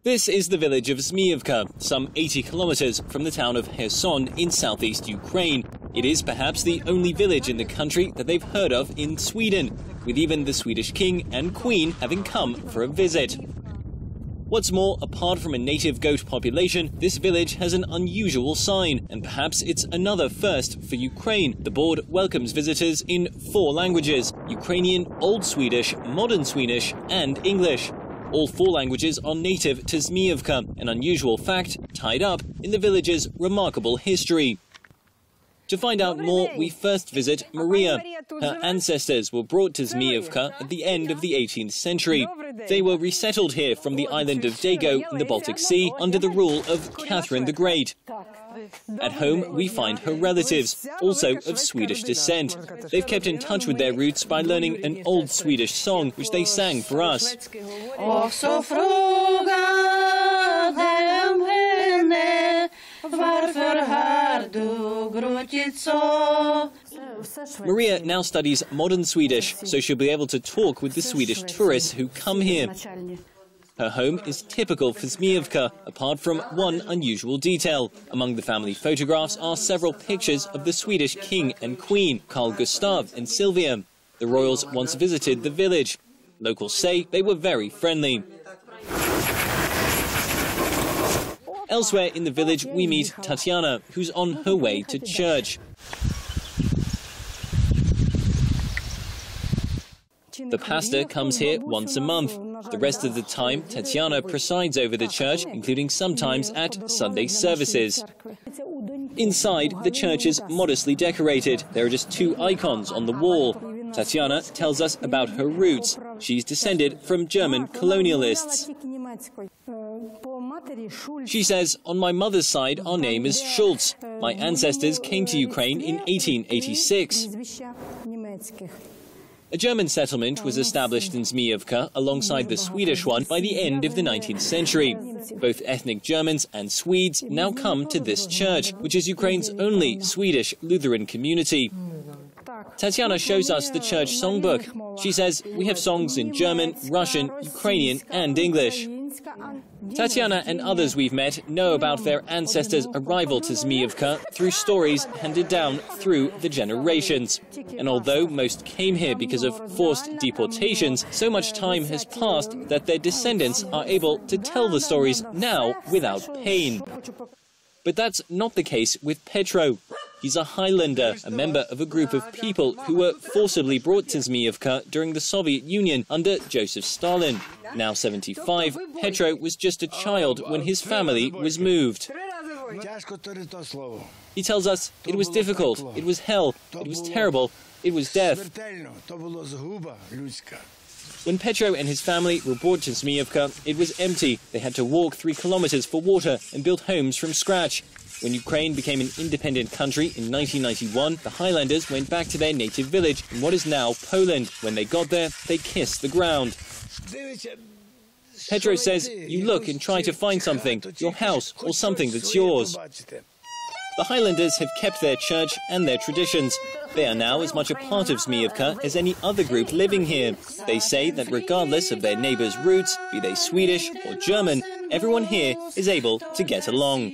This is the village of Zmiyivka, some 80 kilometers from the town of Kherson in southeast Ukraine. It is perhaps the only village in the country that they've heard of in Sweden, with even the Swedish king and queen having come for a visit. What's more, apart from a native goat population, this village has an unusual sign, and perhaps it's another first for Ukraine. The board welcomes visitors in 4 languages: Ukrainian, Old Swedish, Modern Swedish and English. All 4 languages are native to Zmiyivka, an unusual fact tied up in the village's remarkable history. To find out more, we first visit Maria. Her ancestors were brought to Zmiyivka at the end of the 18th century. They were resettled here from the island of Dago in the Baltic Sea under the rule of Catherine the Great. At home, we find her relatives, also of Swedish descent. They've kept in touch with their roots by learning an old Swedish song, which they sang for us. Maria now studies modern Swedish, so she'll be able to talk with the Swedish tourists who come here. Her home is typical for Zmiyivka, apart from one unusual detail. Among the family photographs are several pictures of the Swedish king and queen, Carl Gustav and Sylvia. The royals once visited the village. Locals say they were very friendly. Elsewhere in the village, we meet Tatiana, who's on her way to church. The pastor comes here once a month. The rest of the time, Tatiana presides over the church, including sometimes at Sunday services. Inside, the church is modestly decorated. There are just 2 icons on the wall. Tatiana tells us about her roots. She's descended from German colonialists. She says, on my mother's side, our name is Schultz. My ancestors came to Ukraine in 1886. A German settlement was established in Zmiyivka alongside the Swedish one by the end of the 19th century. Both ethnic Germans and Swedes now come to this church, which is Ukraine's only Swedish Lutheran community. Tatiana shows us the church songbook. She says we have songs in German, Russian, Ukrainian and English. Tatiana and others we've met know about their ancestors' arrival to Zmiyivka through stories handed down through the generations. And although most came here because of forced deportations, so much time has passed that their descendants are able to tell the stories now without pain. But that's not the case with Petro. He's a Highlander, a member of a group of people who were forcibly brought to Zmiyivka during the Soviet Union under Joseph Stalin. Now 75, Petro was just a child when his family was moved. He tells us it was difficult, it was hell, it was terrible, it was death. When Petro and his family were brought to Zmiyivka, it was empty. They had to walk 3 kilometers for water and build homes from scratch. When Ukraine became an independent country in 1991, the Highlanders went back to their native village in what is now Poland. When they got there, they kissed the ground. Petro says, you look and try to find something, your house or something that's yours. The Highlanders have kept their church and their traditions. They are now as much a part of Zmiyivka as any other group living here. They say that regardless of their neighbours' roots, be they Swedish or German, everyone here is able to get along.